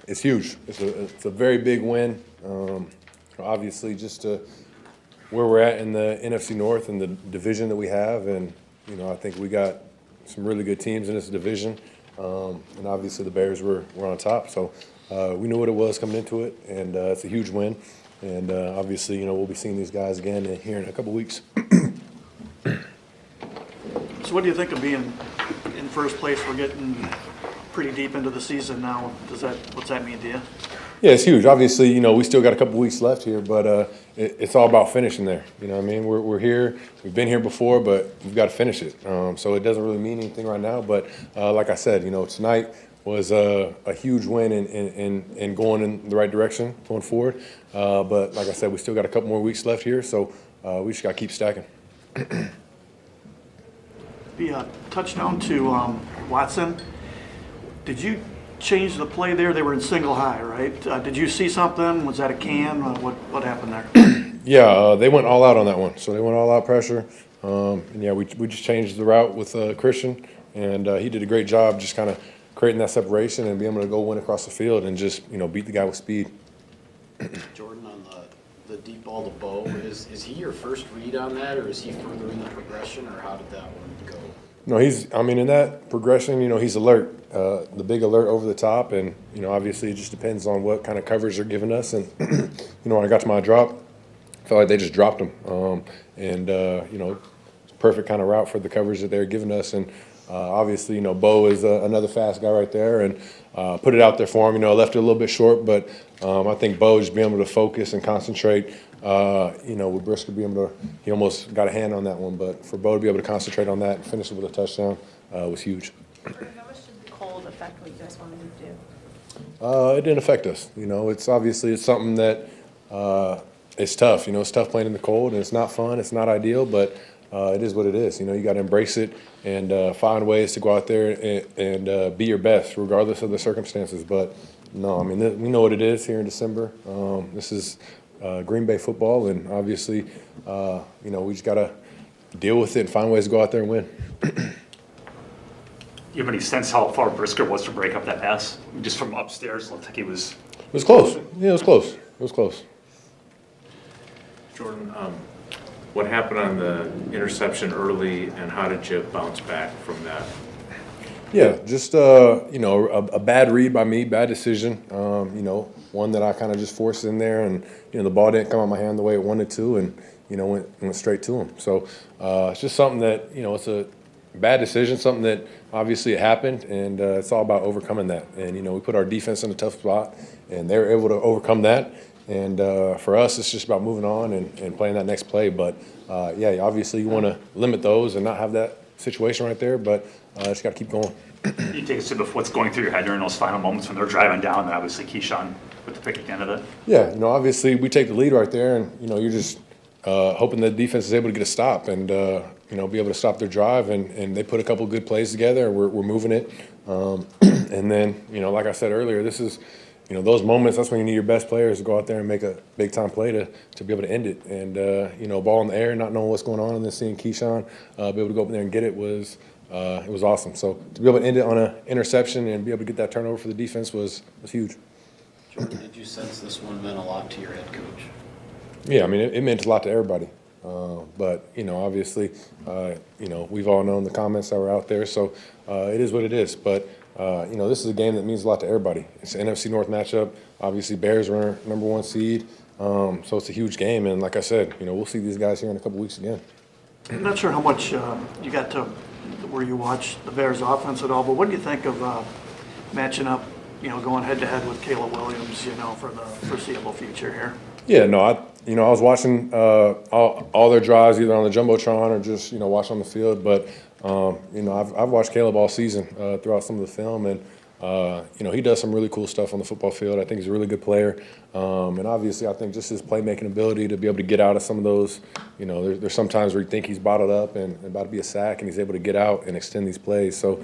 It's huge. It's a very big win. Obviously, just where we're at in the NFC North and the division that we have, and I think we got some really good teams in this division. And obviously, the Bears were on top, so we knew what it was coming into it, and it's a huge win. And obviously, we'll be seeing these guys again here in a couple weeks. So, what do you think of being in first place? We're getting pretty deep into the season now. What's that mean to you? Yeah, it's huge. Obviously, we still got a couple weeks left here, but it's all about finishing there. You know what I mean? We're here. We've been here before, but we've got to finish it. So it doesn't really mean anything right now. But like I said, tonight was a huge win and going in the right direction going forward. But like I said, we still got a couple more weeks left here, so we just got to keep stacking. The touchdown to Watson. Did you change the play there? They were in single high, right? Did you see something? Was that a can? What happened there? Yeah, they went all out on that one. So they went all out pressure. And yeah, we just changed the route with Christian, and he did a great job just kind of creating that separation and being able to go win across the field and just beat the guy with speed. Jordan, on the deep ball to Bo, is he your first read on that, or is he further in the progression, or how did that one go? No, in that progression, he's alert, the big alert over the top, and, obviously it just depends on what kind of coverage they're giving us. And, when I got to my drop, I felt like they just dropped him. It's a perfect kind of route for the coverage that they're giving us. And obviously, Bo is another fast guy right there, and put it out there for him. Left it a little bit short, but I think Bo just being able to focus and concentrate. With Brisker being able to, he almost got a hand on that one, but for Bo to be able to concentrate on that and finish it with a touchdown was huge. How much did the cold affect what you guys wanted to do? It didn't affect us. It's something that it's tough. It's tough playing in the cold, and it's not fun. It's not ideal, but it is what it is. You got to embrace it and find ways to go out there and be your best, regardless of the circumstances. But no, we know what it is here in December. This is Green Bay football, and obviously, we just got to deal with it and find ways to go out there and win. Do you have any sense how far Brisker was to break up that pass? Just from upstairs, it looked like he was. It was close. Yeah, it was close. It was close. Jordan, what happened on the interception early, and how did you bounce back from that? Yeah, just a bad read by me, bad decision. One that I kind of just forced in there, and the ball didn't come out of my hand the way it wanted to, and went straight to him. So it's just something that it's a bad decision, something that obviously it happened, and it's all about overcoming that. And we put our defense in a tough spot, and they were able to overcome that. And for us, it's just about moving on and playing that next play. But yeah, obviously you want to limit those and not have that situation right there, but just got to keep going. You take us to what's going through your head during those final moments when they're driving down, and obviously Keyshawn with the pick at the end of it. Yeah, obviously we take the lead right there, and you're just hoping the defense is able to get a stop and be able to stop their drive, and they put a couple good plays together, and we're moving it. And then like I said earlier, this is those moments. That's when you need your best players to go out there and make a big time play to be able to end it. And ball in the air, not knowing what's going on, and then seeing Keyshawn be able to go up there and get it was awesome. So to be able to end it on an interception and be able to get that turnover for the defense was huge. Jordan, did you sense this one meant a lot to your head coach? Yeah, it meant a lot to everybody. But obviously, we've all known the comments that were out there, so it is what it is. But this is a game that means a lot to everybody. It's an NFC North matchup. Obviously, Bears are number 1 seed, so it's a huge game. And like I said, we'll see these guys here in a couple weeks again. I'm not sure how much you got to where you watch the Bears offense at all, but what do you think of matching up, going head-to-head with Caleb Williams, for the foreseeable future here? Yeah, no, I was watching all their drives either on the Jumbotron or just, watching on the field. But, I've watched Caleb all season throughout some of the film, and, he does some really cool stuff on the football field. I think he's a really good player. And obviously I think just his playmaking ability to be able to get out of some of those, there's some times where you think he's bottled up and about to be a sack, and he's able to get out and extend these plays. So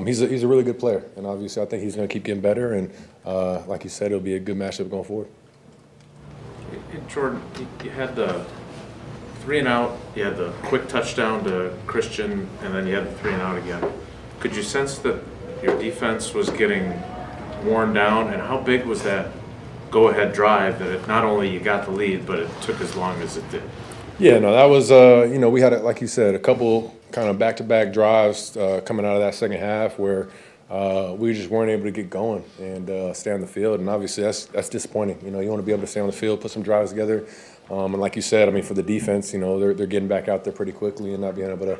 he's a really good player, and obviously I think he's going to keep getting better. And like you said, it'll be a good matchup going forward. And Jordan, you had the 3-and-out, you had the quick touchdown to Christian, and then you had the 3-and-out again. Could you sense that your defense was getting worn down, and how big was that go-ahead drive that not only you got the lead, but it took as long as it did? Yeah, no, that was, we had, like you said, a couple kind of back-to-back drives coming out of that second half where we just weren't able to get going and stay on the field. And obviously that's disappointing. You want to be able to stay on the field, put some drives together. And like you said, I mean, for the defense, they're getting back out there pretty quickly and not being able to,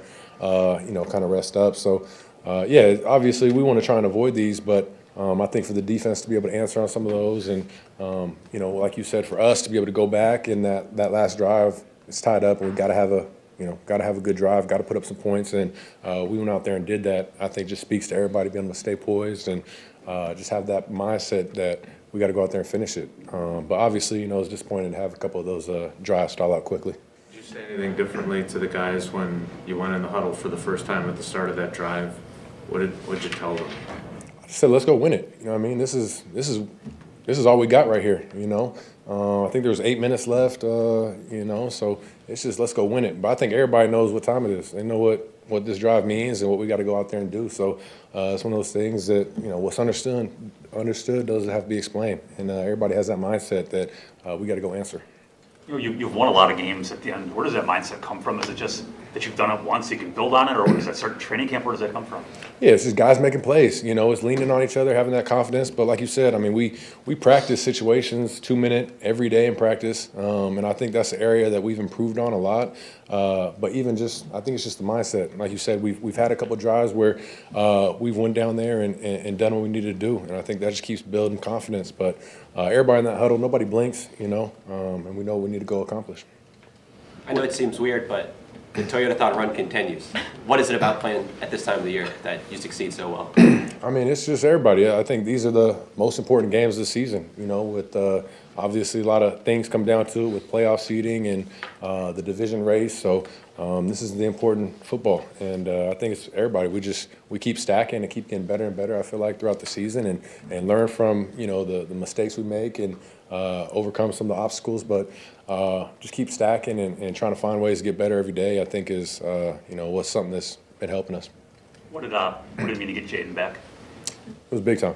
kind of rest up. So, yeah, obviously we want to try and avoid these, but I think for the defense to be able to answer on some of those and, like you said, for us to be able to go back in that last drive, it's tied up and we've got to have a good drive, got to put up some points, and we went out there and did that. I think just speaks to everybody being able to stay poised and just have that mindset that we got to go out there and finish it. But obviously, it's disappointing to have a couple of those drives stall out quickly. Did you say anything differently to the guys when you went in the huddle for the first time at the start of that drive? What did you tell them? I just said, let's go win it. This is all we got right here. I think there was 8 minutes left. So it's just let's go win it. But I think everybody knows what time it is. They know what this drive means and what we got to go out there and do. So it's one of those things that what's understood doesn't have to be explained, and everybody has that mindset that we got to go answer. You've won a lot of games at the end. Where does that mindset come from? Is it just that you've done it once, you can build on it, or does that start in training camp? Where does that come from? Yeah, it's just guys making plays. It's leaning on each other, having that confidence. But like you said, I mean, we practice situations 2 minute every day in practice, and I think that's the area that we've improved on a lot. But even I think it's just the mindset. Like you said, we've had a couple of drives where we've went down there and done what we needed to do, and I think that just keeps building confidence. But everybody in that huddle, nobody blinks, and we know what we need to go accomplish. I know it seems weird, but the Toyota-thon run continues. What is it about playing at this time of the year that you succeed so well? I mean, it's just everybody. I think these are the most important games of the season, with obviously a lot of things come down to it with playoff seeding and the division race. So this is the important football. And I think it's everybody. We keep stacking and keep getting better and better, I feel like, throughout the season and learn from, the mistakes we make and overcome some of the obstacles. But just keep stacking and trying to find ways to get better every day, I think is, what's something that's been helping us. What did it mean to get Jaden back? It was big time.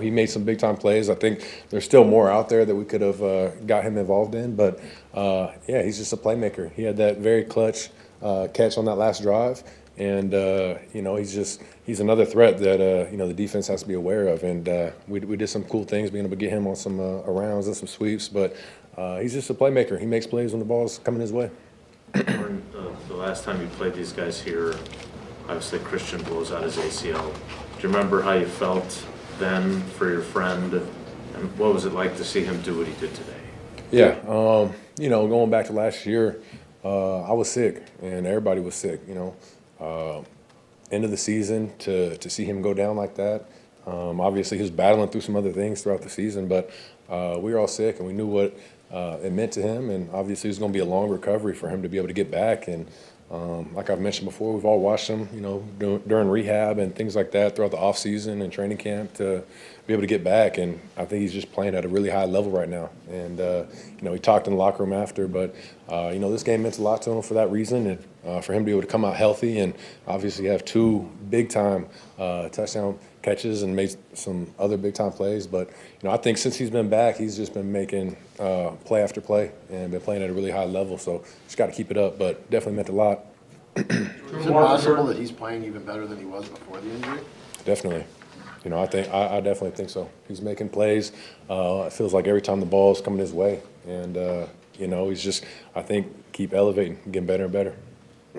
He made some big time plays. I think there's still more out there that we could have got him involved in. But, yeah, he's just a playmaker. He had that very clutch catch on that last drive. And, he's another threat that, the defense has to be aware of. And we did some cool things, being able to get him on some rounds and some sweeps. But he's just a playmaker. He makes plays when the ball's coming his way. The last time you played these guys here, obviously Christian blows out his ACL. Do you remember how you felt then for your friend, and what was it like to see him do what he did today? Yeah, going back to last year, I was sick, and everybody was sick. End of the season to see him go down like that. Obviously, he was battling through some other things throughout the season, but we were all sick, and we knew what it meant to him, and obviously it was going to be a long recovery for him to be able to get back. And like I've mentioned before, we've all watched him, during rehab and things like that throughout the off season and training camp to be able to get back. And I think he's just playing at a really high level right now. And he talked in the locker room after, but this game meant a lot to him for that reason, and for him to be able to come out healthy and obviously have 2 big time touchdown catches and made some other big time plays. But I think since he's been back, he's just been making play after play and been playing at a really high level. So just got to keep it up, but definitely meant a lot. Is it possible that he's playing even better than he was before the injury? Definitely. I definitely think so. He's making plays. It feels like every time the ball's coming his way, and he's just, I think, keep elevating, getting better and better.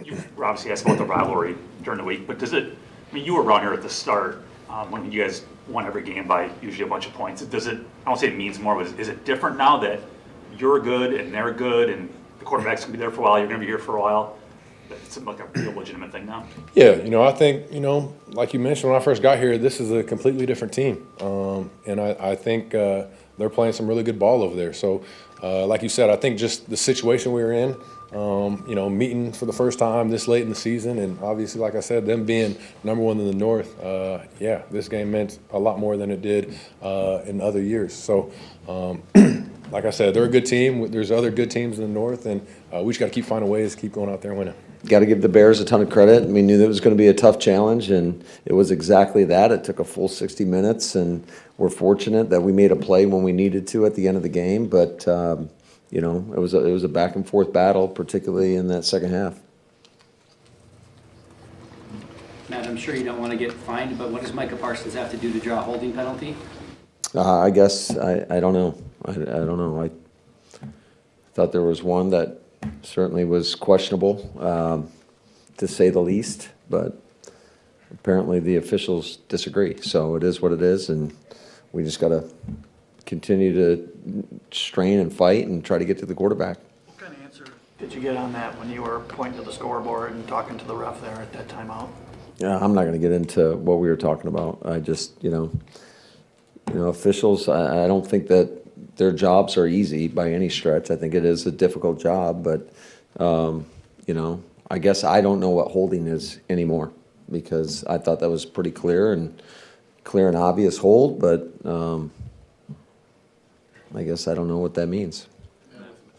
You obviously asked about the rivalry during the week, but you were around here at the start when you guys won every game by usually a bunch of points. I don't say it means more, but is it different now that you're good and they're good and the quarterback's going to be there for a while, you're going to be here for a while? It's like a real legitimate thing now. Yeah, I think, like you mentioned when I first got here, this is a completely different team. And I think they're playing some really good ball over there. So, like you said, I think just the situation we were in, meeting for the first time this late in the season, and obviously, like I said, them being number 1 in the North, this game meant a lot more than it did in other years. So, like I said, they're a good team. There's other good teams in the North, and we just got to keep finding ways to keep going out there and winning. Got to give the Bears a ton of credit. We knew that it was going to be a tough challenge, and it was exactly that. It took a full 60 minutes, and we're fortunate that we made a play when we needed to at the end of the game, but, you know, it was a back and forth battle, particularly in that second half. Matt, I'm sure you don't want to get fined, but what does Micah Parsons have to do to draw a holding penalty? I guess, I don't know. I don't know. I thought there was one that certainly was questionable, to say the least, but apparently the officials disagree. So it is what it is, and we just got to continue to strain and fight and try to get to the quarterback. What kind of answer did you get on that when you were pointing to the scoreboard and talking to the ref there at that timeout? Yeah, I'm not going to get into what we were talking about. I just, you know, officials, I don't think that their jobs are easy by any stretch. I think it is a difficult job, but, you know, I guess I don't know what holding is anymore, because I thought that was pretty clear and obvious hold, but I guess I don't know what that means.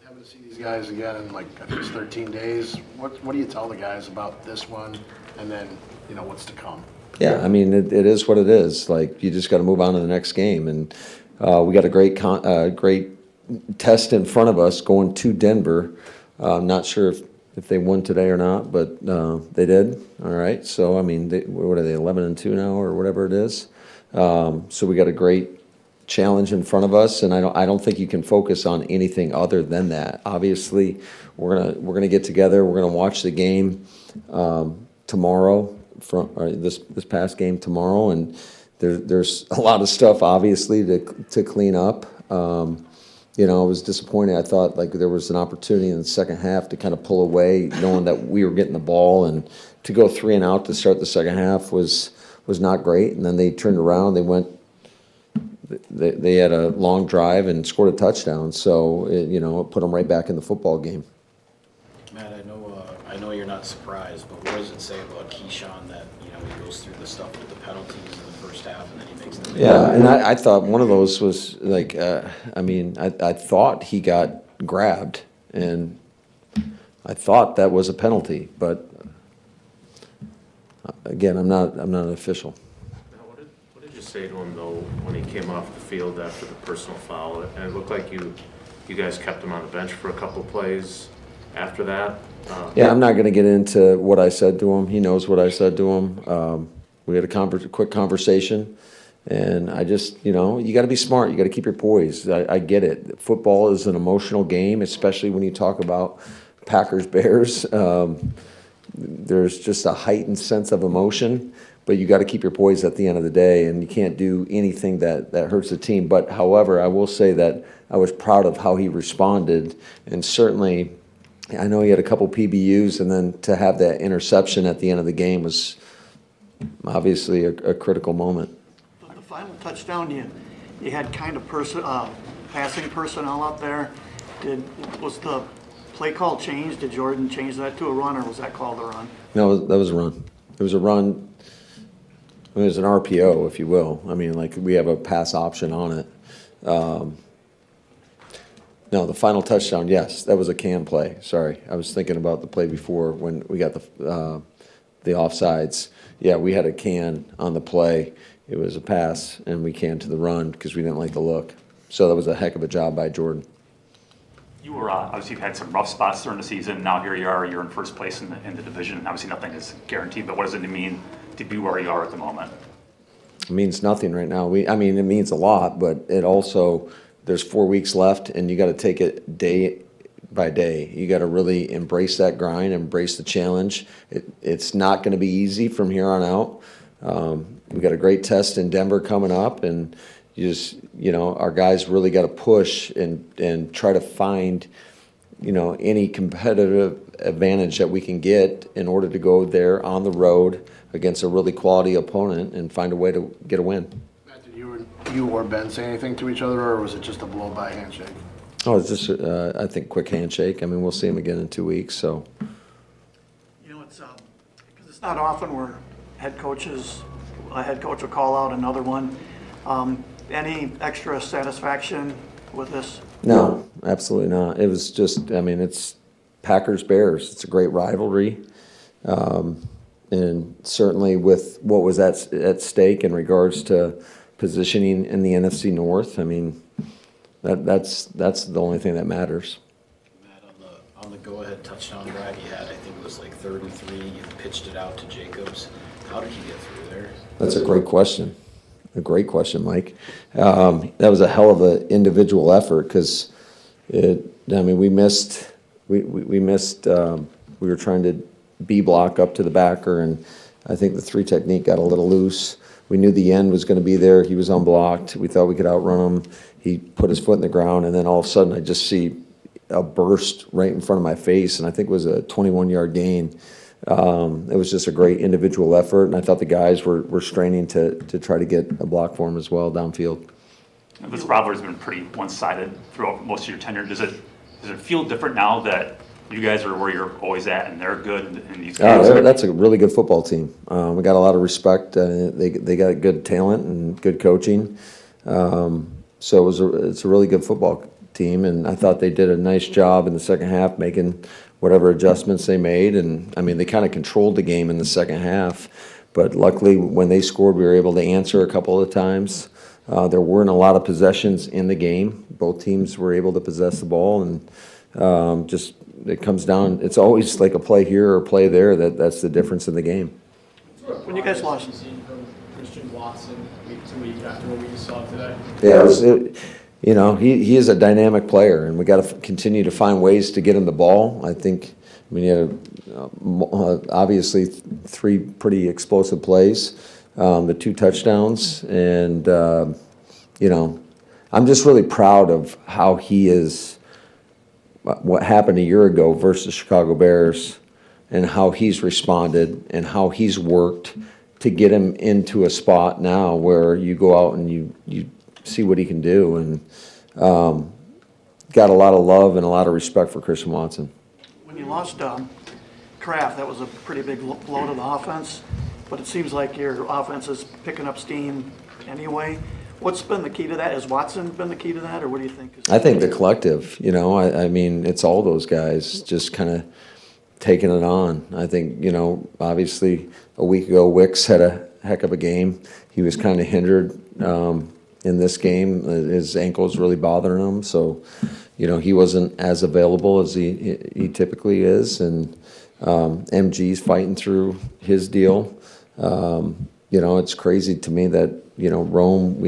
Having to see these guys again in like, I think it's 13 days, what do you tell the guys about this one and then, you know, what's to come? Yeah, I mean, it is what it is. Like, you just got to move on to the next game, and we got a great test in front of us going to Denver. I'm not sure if they won today or not, but they did. All right, so I mean, what are they, 11-2 now or whatever it is? So we got a great challenge in front of us, and I don't think you can focus on anything other than that. Obviously, we're gonna get together. We're gonna watch the game tomorrow. This past game tomorrow, and there's a lot of stuff obviously to clean up. You know, I was disappointed. I thought like there was an opportunity in the second half to kind of pull away, knowing that we were getting the ball, and to go 3 and out to start the second half was not great. And then they turned around. They had a long drive and scored a touchdown. So it put them right back in the football game. Matt, I know you're not surprised, but what does it say about Keyshawn that, you know, he goes through the stuff with the penalties in the first half and then he makes the Yeah, and I thought one of those was like, I thought he got grabbed, and I thought that was a penalty, but again, I'm not an official. Now, what did you say to him though when he came off the field after the personal foul? And it looked like you guys kept him on the bench for a couple of plays after that. Yeah, I'm not going to get into what I said to him. He knows what I said to him. We had a quick conversation, and I just, you got to be smart. You got to keep your poise. I get it. Football is an emotional game, especially when you talk about Packers-Bears. There's just a heightened sense of emotion, but you got to keep your poise at the end of the day, and you can't do anything that hurts the team. But however, I will say that I was proud of how he responded, and certainly I know he had a couple PBUs, and then to have that interception at the end of the game was obviously a critical moment. The final touchdown, you had kind of passing personnel out there. Was the play call changed? Did Jordan change that to a run, or was that called a run? No, that was a run. It was a run. It was an RPO, if you will. I mean, like, we have a pass option on it. No, the final touchdown, yes, that was a can play. Sorry, I was thinking about the play before when we got the offsides. Yeah, we had a can on the play. It was a pass, and we canned to the run because we didn't like the look. So that was a heck of a job by Jordan. You were obviously you've had some rough spots during the season. Now here you are, you're in first place in the division. Obviously nothing is guaranteed, but what does it mean to be where you are at the moment? It means nothing right now. It means a lot, but it also, there's 4 weeks left, and you got to take it day by day. You got to really embrace that grind, embrace the challenge. It's not going to be easy from here on out. We got a great test in Denver coming up, and our guys really got to push and try to find, any competitive advantage that we can get in order to go there on the road against a really quality opponent and find a way to get a win. Matt, did you or Ben say anything to each other, or was it just a blow-by handshake? Oh, it's just, I think, quick handshake. I mean, we'll see him again in 2 weeks, so. It's because it's not often where a head coach will call out another one. Any extra satisfaction with this? No, absolutely not. It was just, it's Packers-Bears. It's a great rivalry. And certainly with what was at stake in regards to positioning in the NFC North. I mean, that's the only thing that matters. Matt, on the go-ahead touchdown drive he had, I think it was like 33, you pitched it out to Jacobs. How did he get through there? That's a great question. A great question, Mike. That was a hell of an individual effort because we missed. We were trying to B block up to the backer, and I think the 3 technique got a little loose. We knew the end was going to be there. He was unblocked. We thought we could outrun him. He put his foot in the ground, and then all of a sudden I just see a burst right in front of my face, and I think it was a 21-yard gain. It was just a great individual effort, and I thought the guys were straining to try to get a block for him as well downfield. This rivalry's been pretty one-sided throughout most of your tenure. Does it feel different now that you guys are where you're always at and they're good in these games? That's a really good football team. We got a lot of respect. They got good talent and good coaching. So it's a really good football team, and I thought they did a nice job in the second half making whatever adjustments they made. And, I mean, they kind of controlled the game in the second half. But luckily, when they scored, we were able to answer a couple of times. There weren't a lot of possessions in the game. Both teams were able to possess the ball, and just it comes down. It's always like a play here or a play there. That's the difference in the game. When you guys lost, Christian Watson week to week after what we saw today. Yeah, he is a dynamic player, and we got to continue to find ways to get him the ball. He had obviously 3 pretty explosive plays, the 2 touchdowns, and I'm just really proud of how he is. What happened a year ago versus Chicago Bears, and how he's responded and how he's worked to get him into a spot now where you go out and you see what he can do, and got a lot of love and a lot of respect for Christian Watson. when you lost Kraft, that was a pretty big blow to the offense, but it seems like your offense is picking up steam anyway. What's been the key to that? Has Watson been the key to that, or what do you think? I think the collective, I mean, it's all those guys just kind of taking it on. I think, obviously a week ago, Wicks had a heck of a game. He was kind of hindered in this game. His ankle was really bothering him, so, he wasn't as available as he typically is, and MG's fighting through his deal. It's crazy to me that, Rome,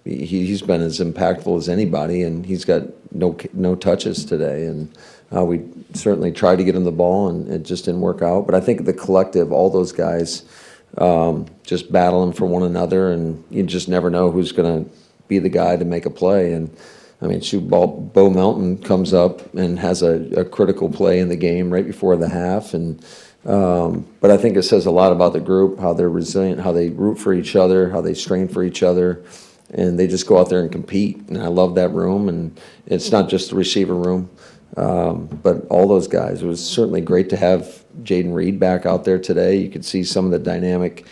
he's been as impactful as anybody, and he's got no touches today. And we certainly tried to get him the ball, and it just didn't work out. But I think the collective, all those guys, just battling for one another, and you just never know who's going to be the guy to make a play. And I mean, Bo Melton comes up and has a critical play in the game right before the half, and but I think it says a lot about the group, how they're resilient, how they root for each other, how they strain for each other, and they just go out there and compete. And I love that room, and it's not just the receiver room, but all those guys. It was certainly great to have Jaden Reed back out there today. You could see some of the dynamic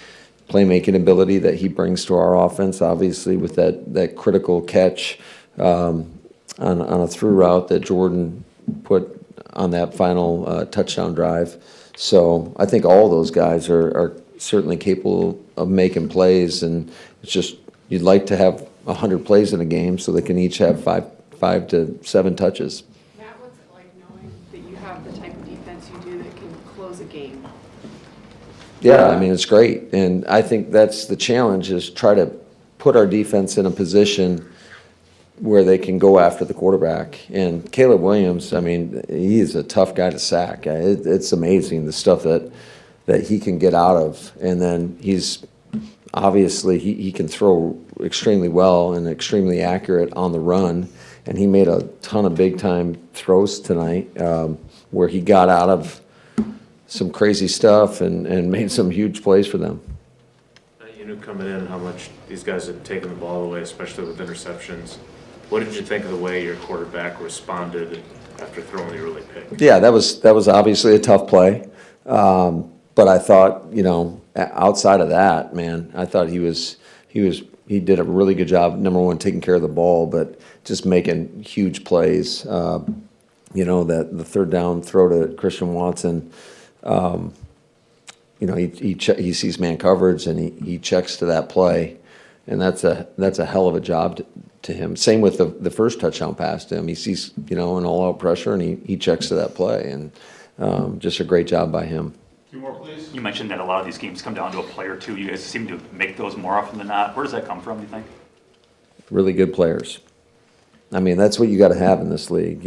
playmaking ability that he brings to our offense, obviously with that critical catch on a through route that Jordan put on that final touchdown drive. So I think all those guys are certainly capable of making plays, and it's just you'd like to have 100 plays in a game so they can each have five to 7 touches. Matt, what's it like knowing that you have the type of defense you do that can close a game? Yeah, I mean, it's great, and I think that's the challenge, is try to put our defense in a position where they can go after the quarterback. And Caleb Williams, I mean, he is a tough guy to sack. It's amazing the stuff that he can get out of. And then he's obviously, he can throw extremely well and extremely accurate on the run. And he made a ton of big-time throws tonight where he got out of some crazy stuff and made some huge plays for them. You knew coming in how much these guys had taken the ball away, especially with interceptions. What did you think of the way your quarterback responded after throwing the early pick? Yeah, that was obviously a tough play, but I thought, outside of that, man, I thought he did a really good job. Number one, taking care of the ball, but just making huge plays. That the third down throw to Christian Watson. He sees man coverage and he checks to that play. and that's a hell of a job to him. Same with the first touchdown pass to him. He sees, an all-out pressure, and he checks to that play, and just a great job by him. Two more, please. You mentioned that a lot of these games come down to a play or two. You guys seem to make those more often than not. Where does that come from, do you think? Really good players. I mean, that's what you got to have in this league,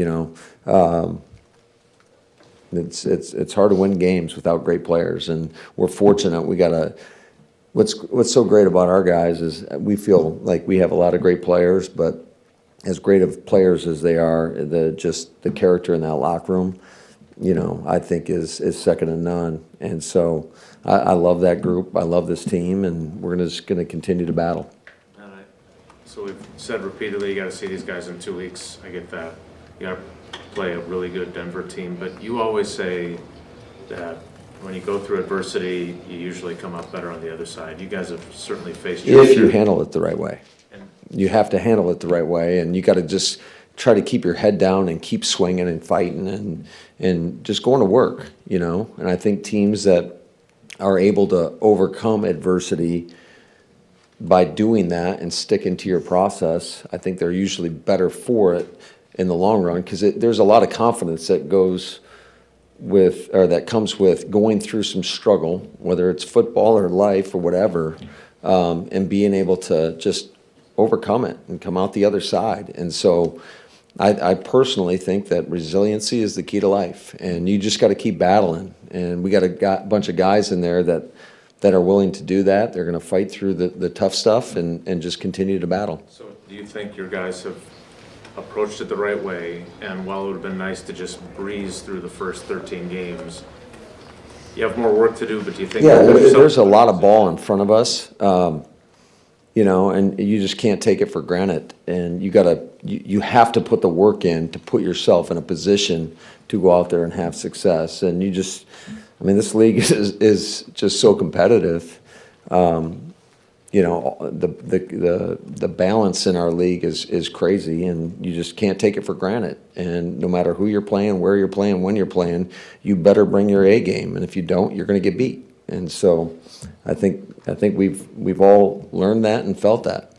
It's hard to win games without great players, and we're fortunate. We got what's so great about our guys is we feel like we have a lot of great players, but as great of players as they are, the character in that locker room, I think is second to none. And so I love that group. I love this team, and we're just going to continue to battle. All right. So we've said repeatedly, you got to see these guys in 2 weeks. I get that. You got to play a really good Denver team, but you always say that when you go through adversity, you usually come out better on the other side. You guys have certainly faced If you handle it the right way. You have to handle it the right way, and you got to just try to keep your head down and keep swinging and fighting and just going to work, And I think teams that are able to overcome adversity by doing that and sticking to your process, I think they're usually better for it in the long run, because there's a lot of confidence that comes with going through some struggle, whether it's football or life or whatever, and being able to just overcome it and come out the other side. And so I personally think that resiliency is the key to life, and you just got to keep battling. And we got a bunch of guys in there that are willing to do that. They're going to fight through the tough stuff and just continue to battle. So do you think your guys have approached it the right way? And while it would have been nice to just breeze through the first 13 games, you have more work to do, but do you think... Yeah, there's a lot of ball in front of us, and you just can't take it for granted. And you have to put the work in to put yourself in a position to go out there and have success. And this league is just so competitive. The balance in our league is crazy, and you just can't take it for granted. And no matter who you're playing, where you're playing, when you're playing, you better bring your A game. And if you don't, you're going to get beat. And so I think we've all learned that and felt that.